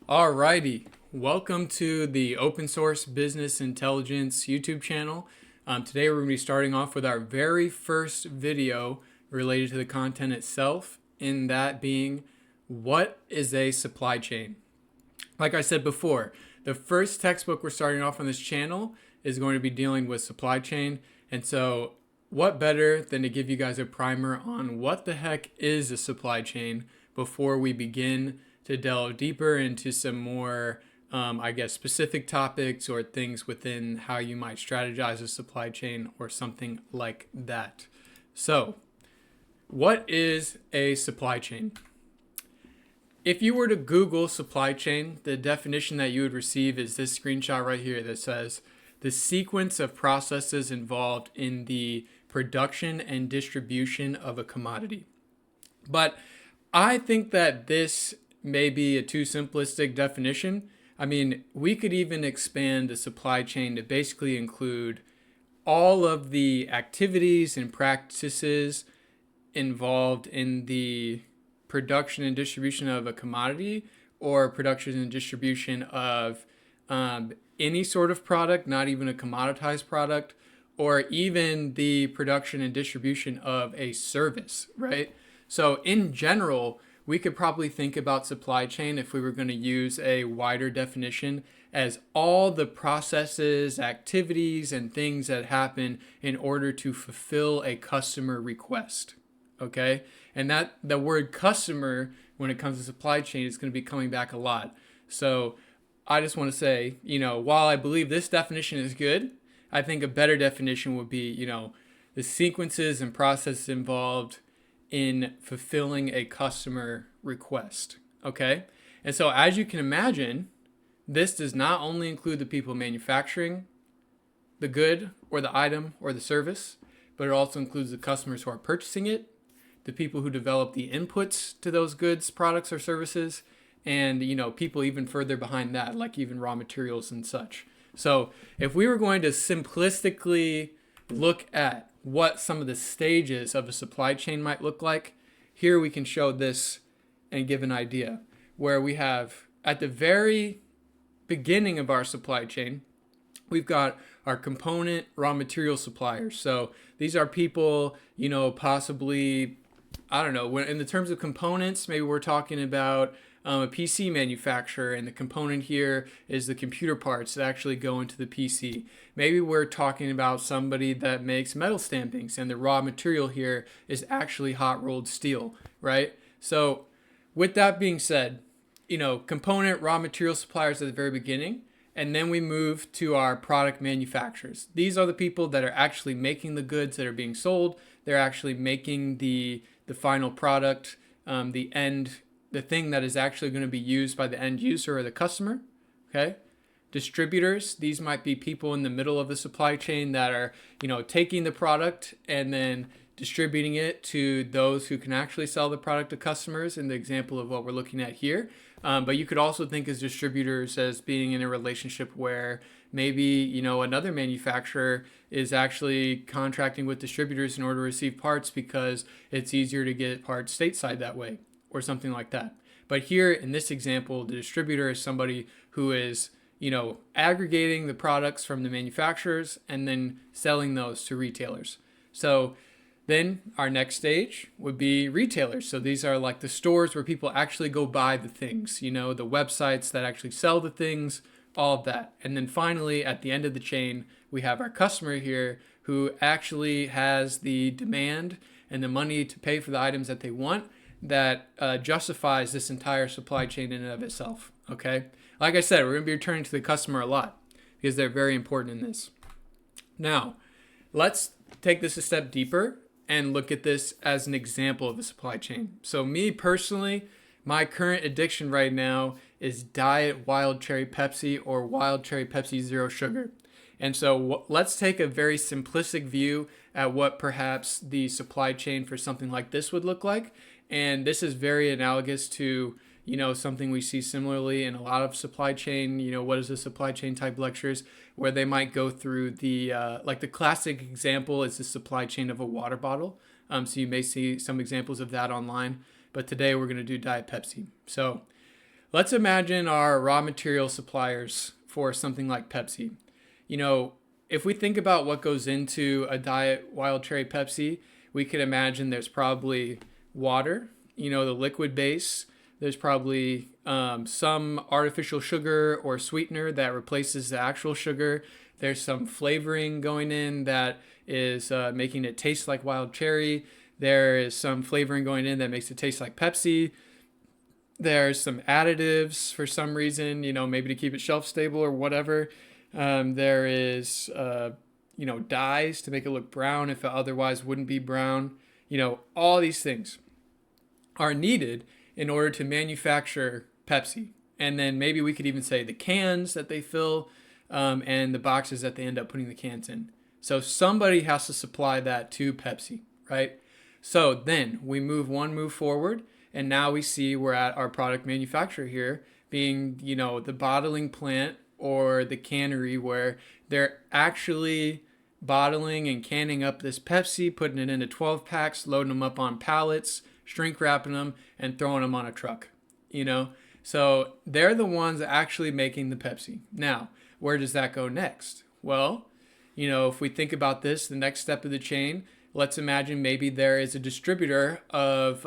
Alrighty, welcome to the Open Source Business Intelligence YouTube channel. Today we're going to be starting off with our very first video related to the content itself, in that being, what is a supply chain? Like I said before, the first textbook we're starting off on this channel is going to be dealing with supply chain, and so what better than to give you guys a primer on what the heck is a supply chain before we begin to delve deeper into some more, specific topics or things within how you might strategize a supply chain or something like that. So, what is a supply chain? If you were to Google supply chain, the definition that you would receive is this screenshot right here that says the sequence of processes involved in the production and distribution of a commodity. But I think that this may be a too simplistic definition. I mean, we could even expand the supply chain to basically include all of the activities and practices involved in the production and distribution of a commodity, or production and distribution of any sort of product, not even a commoditized product, or even the production and distribution of a service, right? So in general, we could probably think about supply chain, if we were going to use a wider definition, as all the processes, activities, and things that happen in order to fulfill a customer request. Okay? And that the word customer, when it comes to supply chain, is going to be coming back a lot. So I just want to say, while I believe this definition is good, I think a better definition would be, the sequences and processes involved in fulfilling a customer request. Okay? And so as you can imagine, this does not only include the people manufacturing the good or the item or the service, but it also includes the customers who are purchasing it, the people who develop the inputs to those goods, products, or services, and people even further behind that, like even raw materials and such. So if we were going to simplistically look at what some of the stages of a supply chain might look like, here we can show this and give an idea, where we have at the very beginning of our supply chain, we've got our component raw material suppliers. So these are people, possibly, I don't know, when in the terms of components, maybe we're talking about a PC manufacturer, and the component here is the computer parts that actually go into the PC. Maybe we're talking about somebody that makes metal stampings, and the raw material here is actually hot rolled steel, right? So with that being said, component raw material suppliers at the very beginning, and then we move to our product manufacturers. These are the people that are actually making the goods that are being sold. They're actually making the final product, the thing that is actually going to be used by the end user or the customer. Okay? Distributors, these might be people in the middle of the supply chain that are, taking the product and then distributing it to those who can actually sell the product to customers, in the example of what we're looking at here. But you could also think as distributors as being in a relationship where maybe, another manufacturer is actually contracting with distributors in order to receive parts because it's easier to get parts stateside that way, or something like that. But here in this example, the distributor is somebody who is, aggregating the products from the manufacturers and then selling those to retailers. So then our next stage would be retailers. So these are like the stores where people actually go buy the things, the websites that actually sell the things, all of that. And then finally, at the end of the chain, we have our customer here who actually has the demand and the money to pay for the items that they want, that justifies this entire supply chain in and of itself. Okay? Like I said, we're going to be returning to the customer a lot because they're very important in this. Now, let's take this a step deeper and look at this as an example of a supply chain. So me personally, my current addiction right now is Diet Wild Cherry Pepsi, or Wild Cherry Pepsi Zero Sugar. And so let's take a very simplistic view at what perhaps the supply chain for something like this would look like. And this is very analogous to, something we see similarly in a lot of supply chain, what is a supply chain type lectures, where they might go through the classic example is the supply chain of a water bottle. So you may see some examples of that online, but today we're going to do Diet Pepsi. So let's imagine our raw material suppliers for something like Pepsi. You know, if we think about what goes into a Diet Wild Cherry Pepsi, we could imagine there's probably water, the liquid base. There's probably some artificial sugar or sweetener that replaces the actual sugar. There's some flavoring going in that is making it taste like wild cherry. There is some flavoring going in that makes it taste like Pepsi. There's some additives for some reason, maybe to keep it shelf stable or whatever. There is, dyes to make it look brown if it otherwise wouldn't be brown. All these things are needed in order to manufacture Pepsi. And then maybe we could even say the cans that they fill and the boxes that they end up putting the cans in. So somebody has to supply that to Pepsi, right? So then we move forward, and now we see we're at our product manufacturer here, being, the bottling plant or the cannery, where they're actually bottling and canning up this Pepsi, putting it into 12 packs, loading them up on pallets, shrink wrapping them, and throwing them on a truck, So they're the ones actually making the Pepsi. Now, where does that go next? Well, if we think about this, the next step of the chain, let's imagine maybe there is a distributor of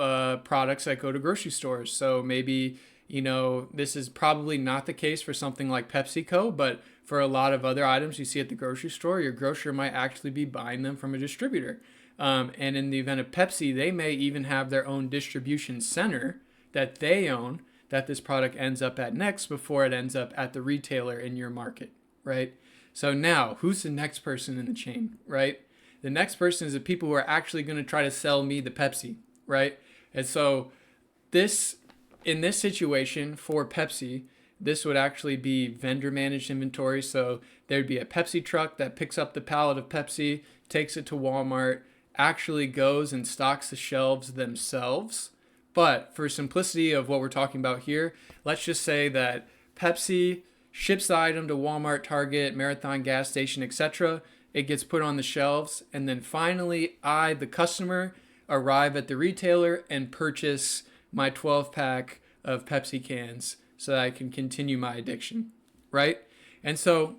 products that go to grocery stores. So maybe, this is probably not the case for something like PepsiCo, but for a lot of other items you see at the grocery store, your grocer might actually be buying them from a distributor. And in the event of Pepsi, they may even have their own distribution center that they own that this product ends up at next before it ends up at the retailer in your market, right? So now, who's the next person in the chain, right? The next person is the people who are actually going to try to sell me the Pepsi, right? And so in this situation for Pepsi, this would actually be vendor managed inventory. So there'd be a Pepsi truck that picks up the pallet of Pepsi, takes it to Walmart, actually goes and stocks the shelves themselves. But for simplicity of what we're talking about here, let's just say that Pepsi ships the item to Walmart, Target, Marathon gas station, etc. It gets put on the shelves, and then finally I, the customer, arrive at the retailer and purchase my 12-pack of Pepsi cans so that I can continue my addiction, right? And so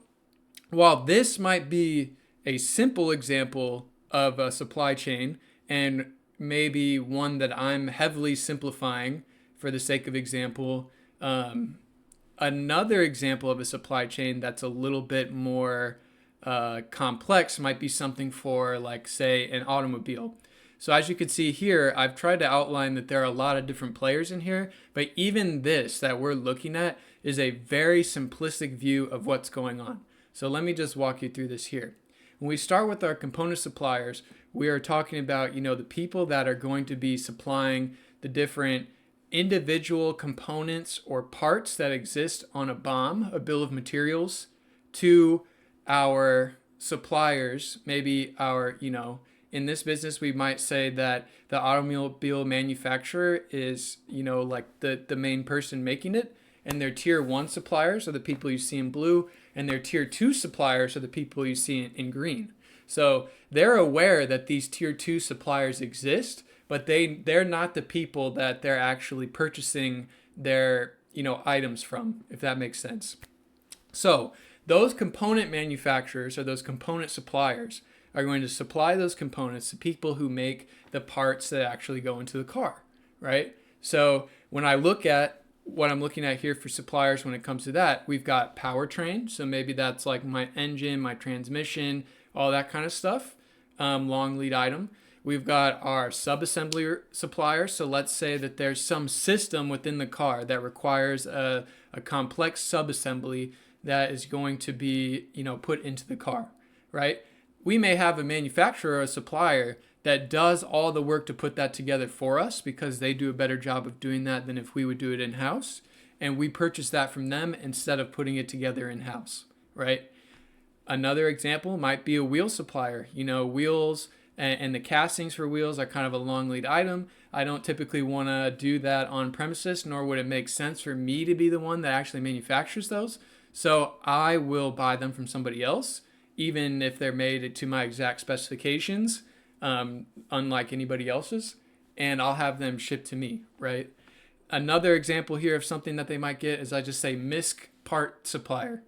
while this might be a simple example of a supply chain and maybe one that I'm heavily simplifying for the sake of example, another example of a supply chain that's a little bit more complex might be something for, like, say, an automobile. So as you can see here, I've tried to outline that there are a lot of different players in here, but even this that we're looking at is a very simplistic view of what's going on. So let me just walk you through this here. When we start with our component suppliers, we are talking about, the people that are going to be supplying the different individual components or parts that exist on a BOM, a bill of materials, to our suppliers, maybe our, in this business, we might say that the automobile manufacturer is, like the main person making it, and their tier 1 suppliers are the people you see in blue, and their tier 2 suppliers are the people you see in green. So they're aware that these tier 2 suppliers exist, but they're not the people that they're actually purchasing their, items from, if that makes sense. So those component manufacturers or those component suppliers are going to supply those components to people who make the parts that actually go into the car, right? So when I look at what I'm looking at here for suppliers when it comes to that, we've got powertrain. So maybe that's like my engine, my transmission, all that kind of stuff, long lead item. We've got our subassembly suppliers. So let's say that there's some system within the car that requires a complex subassembly that is going to be, put into the car, right? We may have a manufacturer or a supplier that does all the work to put that together for us because they do a better job of doing that than if we would do it in-house. And we purchase that from them instead of putting it together in-house, right? Another example might be a wheel supplier. Wheels and the castings for wheels are kind of a long lead item. I don't typically want to do that on premises, nor would it make sense for me to be the one that actually manufactures those. So I will buy them from somebody else, even if they're made to my exact specifications, unlike anybody else's, and I'll have them shipped to me, right? Another example here of something that they might get is I just say misc part supplier.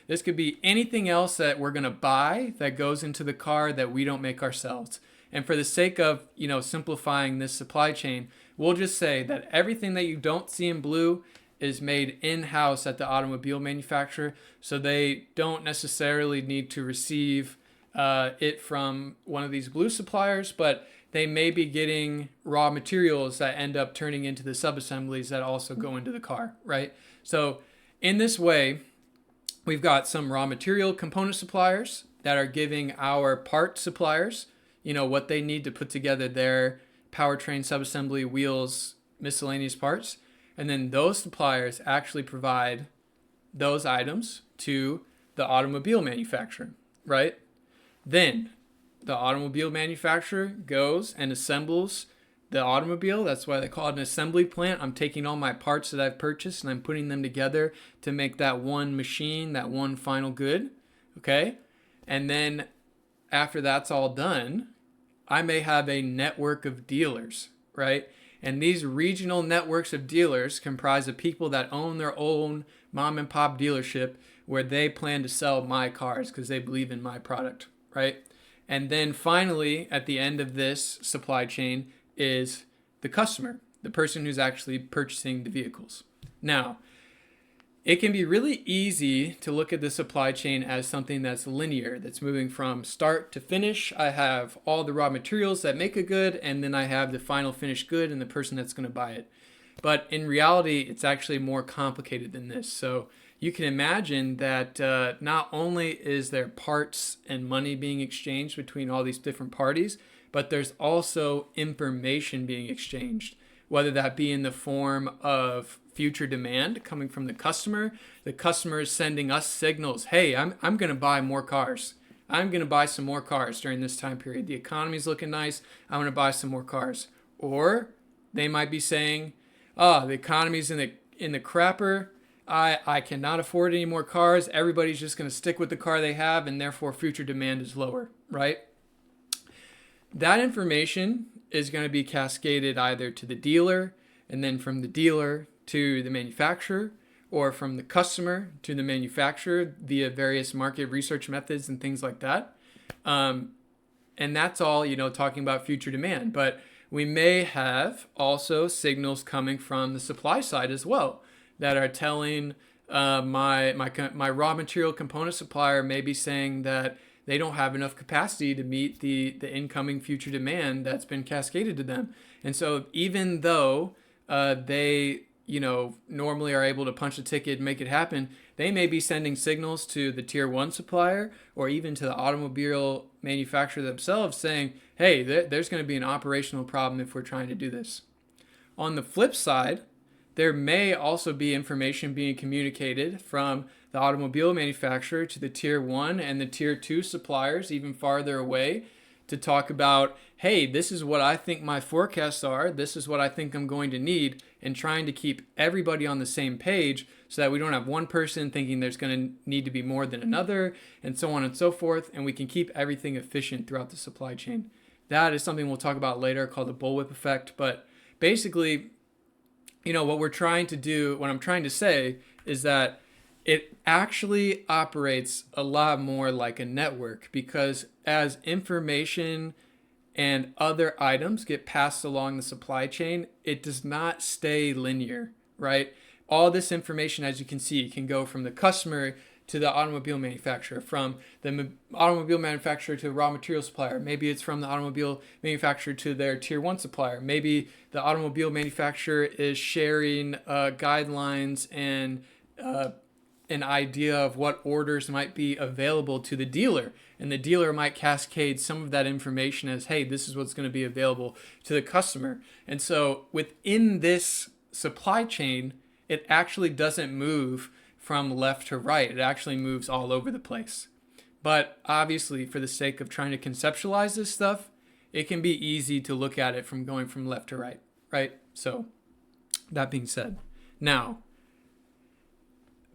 This could be anything else that we're going to buy that goes into the car that we don't make ourselves. And for the sake of, simplifying this supply chain, we'll just say that everything that you don't see in blue is made in-house at the automobile manufacturer. So they don't necessarily need to receive it from one of these blue suppliers, but they may be getting raw materials that end up turning into the subassemblies that also go into the car, right? So in this way, we've got some raw material component suppliers that are giving our part suppliers, what they need to put together their powertrain subassembly, wheels, miscellaneous parts. And then those suppliers actually provide those items to the automobile manufacturer, right? Then the automobile manufacturer goes and assembles the automobile. That's why they call it an assembly plant. I'm taking all my parts that I've purchased and I'm putting them together to make that one machine, that one final good. Okay. And then after that's all done, I may have a network of dealers, right? And these regional networks of dealers comprise of people that own their own mom and pop dealership where they plan to sell my cars because they believe in my product, right? And then finally, at the end of this supply chain is the customer, the person who's actually purchasing the vehicles. Now, it can be really easy to look at the supply chain as something that's linear, that's moving from start to finish. I have all the raw materials that make a good, and then I have the final finished good and the person that's going to buy it. But in reality, it's actually more complicated than this. So you can imagine that not only is there parts and money being exchanged between all these different parties, but there's also information being exchanged, whether that be in the form of future demand coming from the customer. The customer is sending us signals. Hey, I'm going to buy more cars. I'm going to buy some more cars during this time period. The economy's looking nice. I'm going to buy some more cars. Or they might be saying, the economy's in the crapper. I cannot afford any more cars. Everybody's just going to stick with the car they have, and therefore future demand is lower, right? That information is going to be cascaded either to the dealer, and then from the dealer to the manufacturer, or from the customer to the manufacturer via various market research methods and things like that. And that's all, talking about future demand. But we may have also signals coming from the supply side as well that are telling my raw material component supplier may be saying that they don't have enough capacity to meet the incoming future demand that's been cascaded to them. And so even though they normally are able to punch a ticket and make it happen, they may be sending signals to the tier one supplier or even to the automobile manufacturer themselves saying, hey, there's going to be an operational problem if we're trying to do this. On the flip side, there may also be information being communicated from the automobile manufacturer to the tier one and the tier two suppliers even farther away to talk about, hey, this is what I think my forecasts are. This is what I think I'm going to need, and trying to keep everybody on the same page so that we don't have one person thinking there's going to need to be more than another, and so on and so forth, and we can keep everything efficient throughout the supply chain. That is something we'll talk about later called the bullwhip effect. But basically, what we're trying to do, what I'm trying to say is that it actually operates a lot more like a network, because as information and other items get passed along the supply chain, it does not stay linear, right? All this information, as you can see, can go from the customer to the automobile manufacturer, from the automobile manufacturer to the raw material supplier. Maybe it's from the automobile manufacturer to their tier one supplier. Maybe the automobile manufacturer is sharing guidelines and an idea of what orders might be available to the dealer. And the dealer might cascade some of that information as, hey, this is what's going to be available to the customer. And so within this supply chain, it actually doesn't move from left to right. It actually moves all over the place. But obviously, for the sake of trying to conceptualize this stuff, it can be easy to look at it from going from left to right, right? So that being said, now,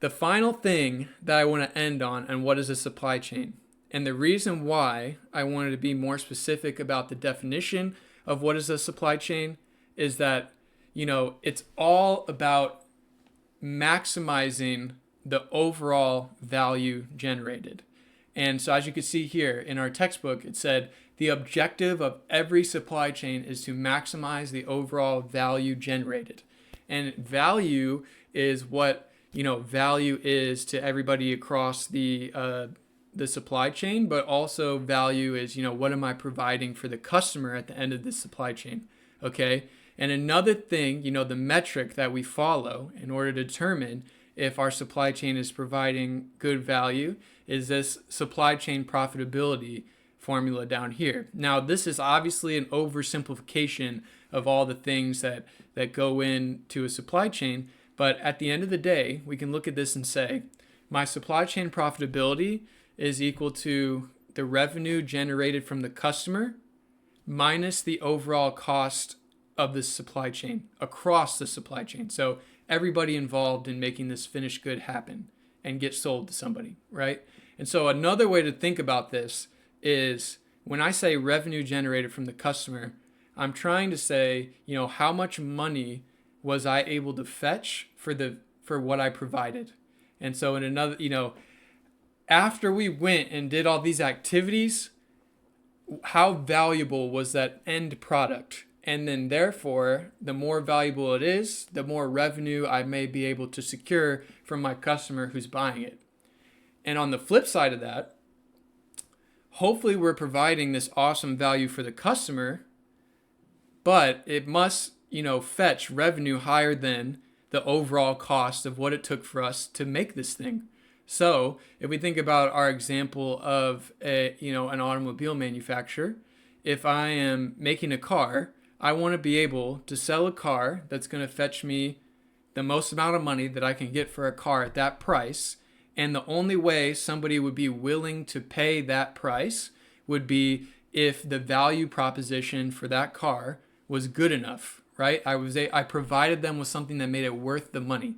the final thing that I want to end on, and what is a supply chain? And the reason why I wanted to be more specific about the definition of what is a supply chain is that, it's all about maximizing the overall value generated. And so as you can see here in our textbook, it said the objective of every supply chain is to maximize the overall value generated. And value is what, value is to everybody across the supply chain, but also value is, what am I providing for the customer at the end of the supply chain? Okay. And another thing, the metric that we follow in order to determine if our supply chain is providing good value is this supply chain profitability formula down here. Now, this is obviously an oversimplification of all the things that go into a supply chain. But at the end of the day, we can look at this and say, my supply chain profitability is equal to the revenue generated from the customer minus the overall cost of the supply chain across the supply chain. So everybody involved in making this finished good happen and get sold to somebody, right? And so another way to think about this is when I say revenue generated from the customer, I'm trying to say, how much money was I able to fetch for what I provided? And so in another, after we went and did all these activities, how valuable was that end product? And then therefore, the more valuable it is, the more revenue I may be able to secure from my customer who's buying it. And on the flip side of that, hopefully we're providing this awesome value for the customer, but it must, fetch revenue higher than the overall cost of what it took for us to make this thing. So if we think about our example of an automobile manufacturer, if I am making a car, I want to be able to sell a car that's going to fetch me the most amount of money that I can get for a car at that price. And the only way somebody would be willing to pay that price would be if the value proposition for that car was good enough, right? I provided them with something that made it worth the money.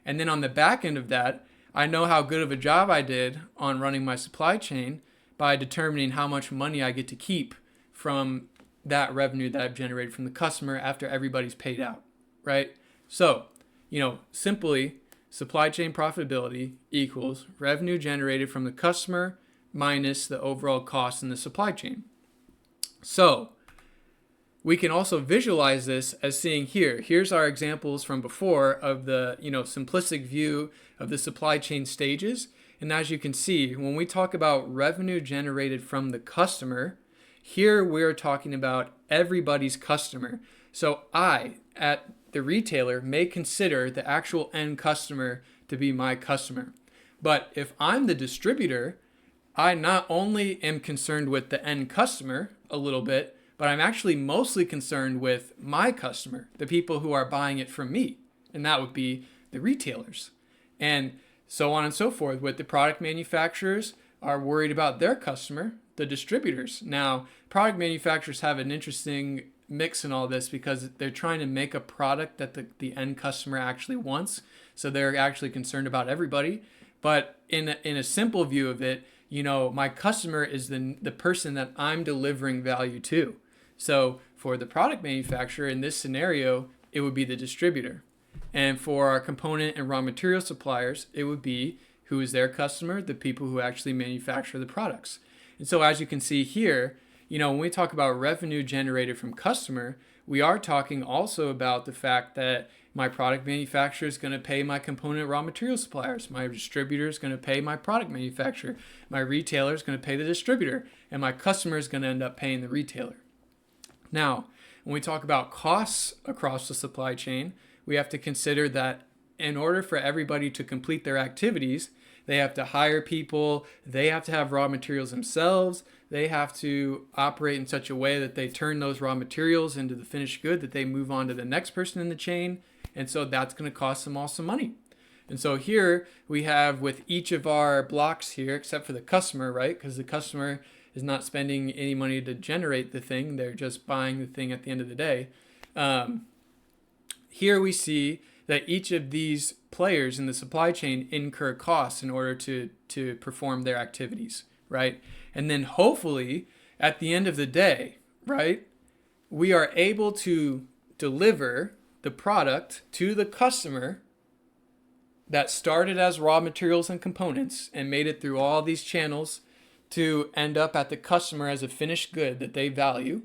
And then on the back end of that, I know how good of a job I did on running my supply chain by determining how much money I get to keep from that revenue that I've generated from the customer after everybody's paid out, right? So, simply supply chain profitability equals revenue generated from the customer minus the overall cost in the supply chain. So we can also visualize this as seeing here. Here's our examples from before of the, simplistic view of the supply chain stages. And as you can see, when we talk about revenue generated from the customer, here we're talking about everybody's customer. So I, at the retailer, may consider the actual end customer to be my customer. But if I'm the distributor, I not only am concerned with the end customer a little bit, but I'm actually mostly concerned with my customer, the people who are buying it from me. And that would be the retailers. And so on and so forth. With the product manufacturers are worried about their customer, the distributors. Now, product manufacturers have an interesting mix in all this because they're trying to make a product that the end customer actually wants. So they're actually concerned about everybody. But in a simple view of it, my customer is the person that I'm delivering value to. So for the product manufacturer in this scenario, it would be the distributor. And for our component and raw material suppliers, it would be who is their customer, the people who actually manufacture the products. And so as you can see here, when we talk about revenue generated from customer, we are talking also about the fact that my product manufacturer is going to pay my component raw material suppliers. My distributor is going to pay my product manufacturer. My retailer is going to pay the distributor. And my customer is going to end up paying the retailer. Now, when we talk about costs across the supply chain, we have to consider that in order for everybody to complete their activities, they have to hire people, they have to have raw materials themselves, they have to operate in such a way that they turn those raw materials into the finished good that they move on to the next person in the chain. And so that's going to cost them all some money. And so here we have with each of our blocks here, except for the customer, right? Because the customer is not spending any money to generate the thing. They're just buying the thing at the end of the day. Here we see that each of these players in the supply chain incur costs in order to perform their activities, right? And then hopefully at the end of the day, right, we are able to deliver the product to the customer that started as raw materials and components and made it through all these channels to end up at the customer as a finished good that they value.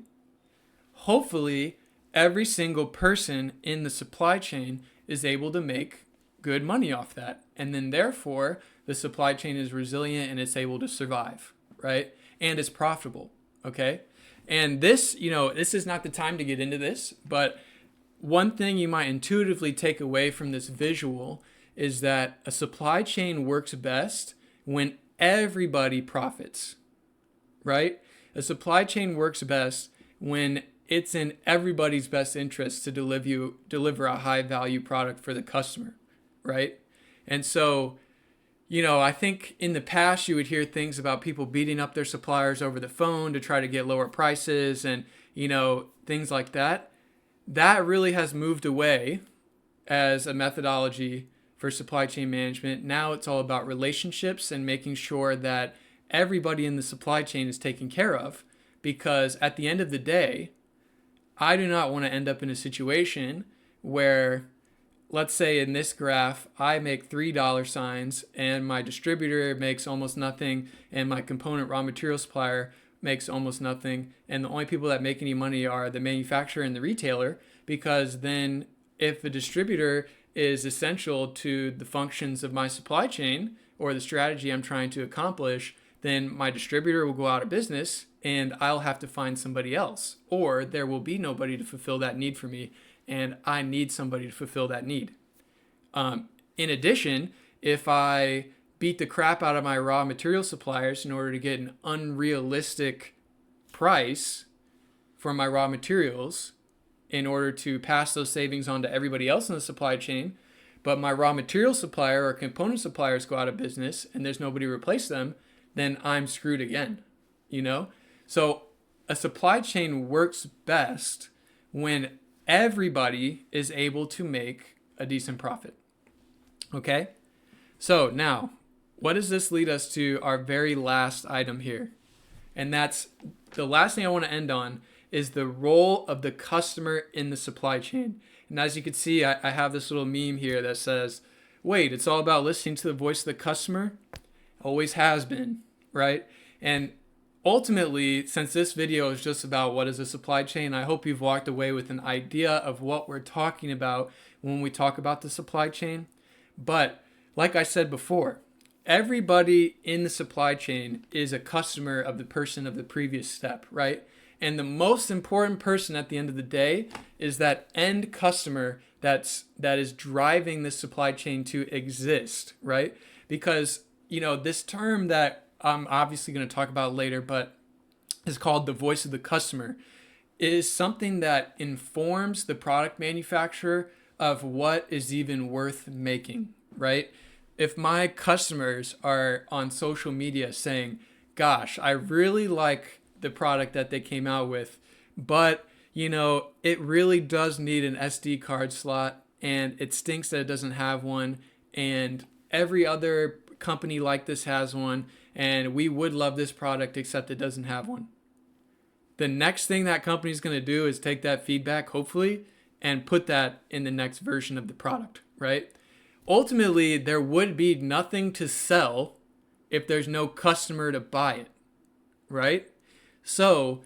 Hopefully, every single person in the supply chain is able to make good money off that. And then therefore, the supply chain is resilient and it's able to survive, right? And it's profitable, okay? And this, this is not the time to get into this, but one thing you might intuitively take away from this visual is that a supply chain works best when everybody profits, right? A supply chain works best when it's in everybody's best interest to deliver a high value product for the customer, right? And so, I think in the past you would hear things about people beating up their suppliers over the phone to try to get lower prices and, things like that. That really has moved away as a methodology for supply chain management. Now it's all about relationships and making sure that everybody in the supply chain is taken care of, because at the end of the day, I do not want to end up in a situation where, let's say in this graph, I make $3 signs and my distributor makes almost nothing and my component raw material supplier makes almost nothing. And the only people that make any money are the manufacturer and the retailer, because then if the distributor is essential to the functions of my supply chain or the strategy I'm trying to accomplish, then my distributor will go out of business and I'll have to find somebody else, or there will be nobody to fulfill that need for me, and I need somebody to fulfill that need. In addition, if I beat the crap out of my raw material suppliers in order to get an unrealistic price for my raw materials in order to pass those savings on to everybody else in the supply chain, but my raw material supplier or component suppliers go out of business and there's nobody to replace them, then I'm screwed again, So a supply chain works best when everybody is able to make a decent profit. Okay? So now, what does this lead us to our very last item here? And that's the last thing I want to end on, is the role of the customer in the supply chain. And as you can see, I have this little meme here that says, wait, it's all about listening to the voice of the customer? Always has been, right? And ultimately, since this video is just about what is a supply chain, I hope you've walked away with an idea of what we're talking about when we talk about the supply chain. But like I said before, everybody in the supply chain is a customer of the person of the previous step, right? And the most important person at the end of the day is that end customer that is driving the supply chain to exist, right? Because, this term that I'm obviously going to talk about later, but is called the voice of the customer, is something that informs the product manufacturer of what is even worth making, right? If my customers are on social media saying, gosh, I really like the product that they came out with, but it really does need an SD card slot and it stinks that it doesn't have one, and every other company like this has one, and we would love this product except it doesn't have one. The next thing that company is going to do is take that feedback, hopefully, and put that in the next version of the product, right? Ultimately, there would be nothing to sell if there's no customer to buy it, right? So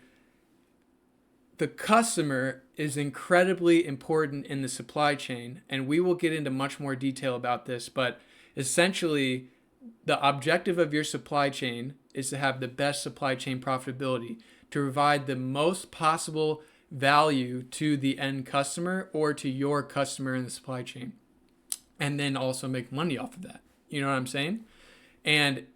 the customer is incredibly important in the supply chain, and we will get into much more detail about this, but essentially the objective of your supply chain is to have the best supply chain profitability, to provide the most possible value to the end customer or to your customer in the supply chain, and then also make money off of that. You know what I'm saying? And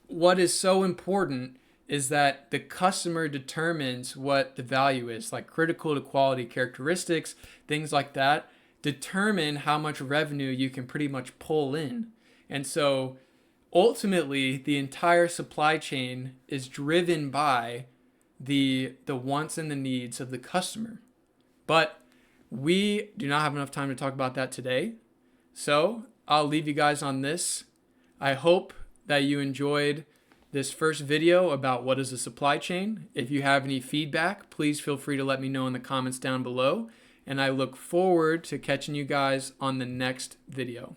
what is so important is that the customer determines what the value is, like critical to quality characteristics, things like that, determine how much revenue you can pretty much pull in. And so ultimately, the entire supply chain is driven by the wants and the needs of the customer. But we do not have enough time to talk about that today. So I'll leave you guys on this. I hope that you enjoyed this first video about what is a supply chain. If you have any feedback, please feel free to let me know in the comments down below. and I look forward to catching you guys on the next video.